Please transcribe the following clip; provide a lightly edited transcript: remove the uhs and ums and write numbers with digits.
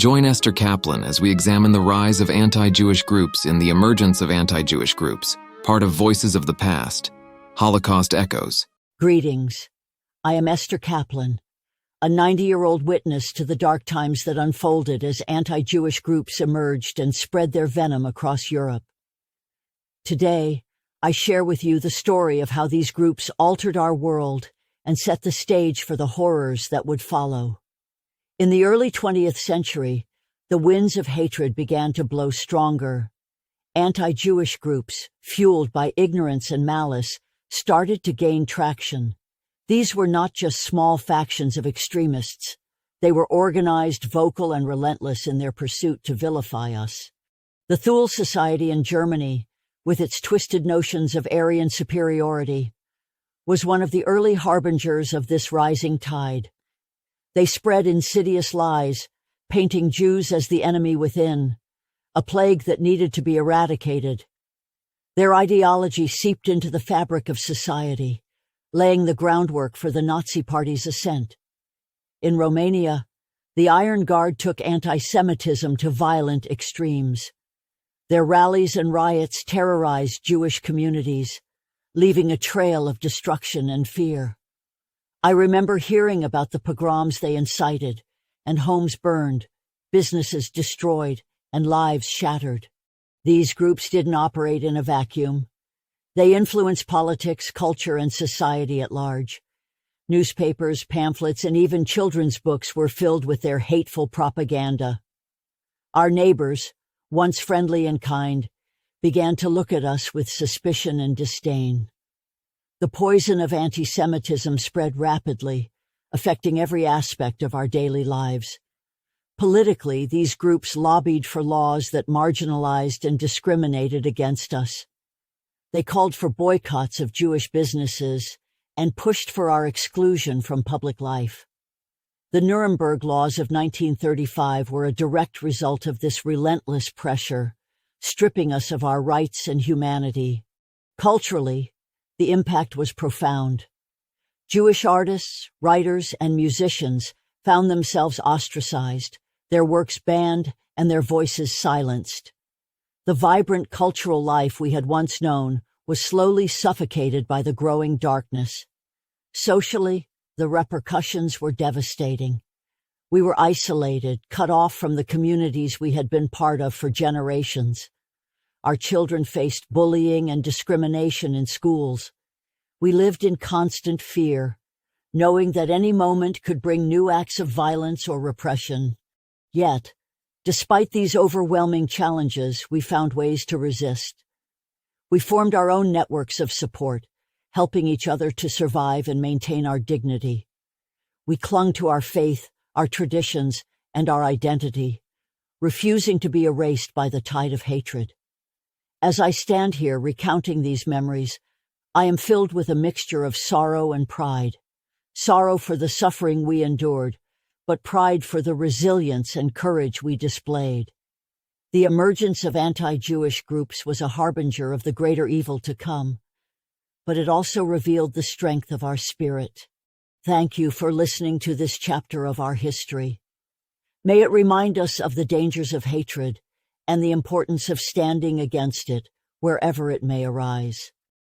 Join Esther Kaplan as we examine the rise of anti-Jewish groups in the emergence of anti-Jewish groups, part of Voices of the Past, Holocaust Echoes. Greetings. I am Esther Kaplan, a 90-year-old witness to the dark times that unfolded as anti-Jewish groups emerged and spread their venom across Europe. Today, I share with you the story of how these groups altered our world and set the stage for the horrors that would follow. In the early 20th century, the winds of hatred began to blow stronger. Anti-Jewish groups, fueled by ignorance and malice, started to gain traction. These were not just small factions of extremists. They were organized, vocal, and relentless in their pursuit to vilify us. The Thule Society in Germany, with its twisted notions of Aryan superiority, was one of the early harbingers of this rising tide. They spread insidious lies, painting Jews as the enemy within, a plague that needed to be eradicated. Their ideology seeped into the fabric of society, laying the groundwork for the Nazi Party's ascent. In Romania, the Iron Guard took anti-Semitism to violent extremes. Their rallies and riots terrorized Jewish communities, leaving a trail of destruction and fear. I remember hearing about the pogroms they incited, and homes burned, businesses destroyed, and lives shattered. These groups didn't operate in a vacuum. They influenced politics, culture, and society at large. Newspapers, pamphlets, and even children's books were filled with their hateful propaganda. Our neighbors, once friendly and kind, began to look at us with suspicion and disdain. The poison of anti-Semitism spread rapidly, affecting every aspect of our daily lives. Politically, these groups lobbied for laws that marginalized and discriminated against us. They called for boycotts of Jewish businesses and pushed for our exclusion from public life. The Nuremberg Laws of 1935 were a direct result of this relentless pressure, stripping us of our rights and humanity. Culturally, the impact was profound. Jewish artists, writers, and musicians found themselves ostracized, their works banned, and their voices silenced. The vibrant cultural life we had once known was slowly suffocated by the growing darkness. Socially, the repercussions were devastating. We were isolated, cut off from the communities we had been part of for generations. Our children faced bullying and discrimination in schools. We lived in constant fear, knowing that any moment could bring new acts of violence or repression. Yet, despite these overwhelming challenges, we found ways to resist. We formed our own networks of support, helping each other to survive and maintain our dignity. We clung to our faith, our traditions, and our identity, refusing to be erased by the tide of hatred. As I stand here recounting these memories, I am filled with a mixture of sorrow and pride. Sorrow for the suffering we endured, but pride for the resilience and courage we displayed. The emergence of anti-Jewish groups was a harbinger of the greater evil to come, but it also revealed the strength of our spirit. Thank you for listening to this chapter of our history. May it remind us of the dangers of hatred and the importance of standing against it wherever it may arise.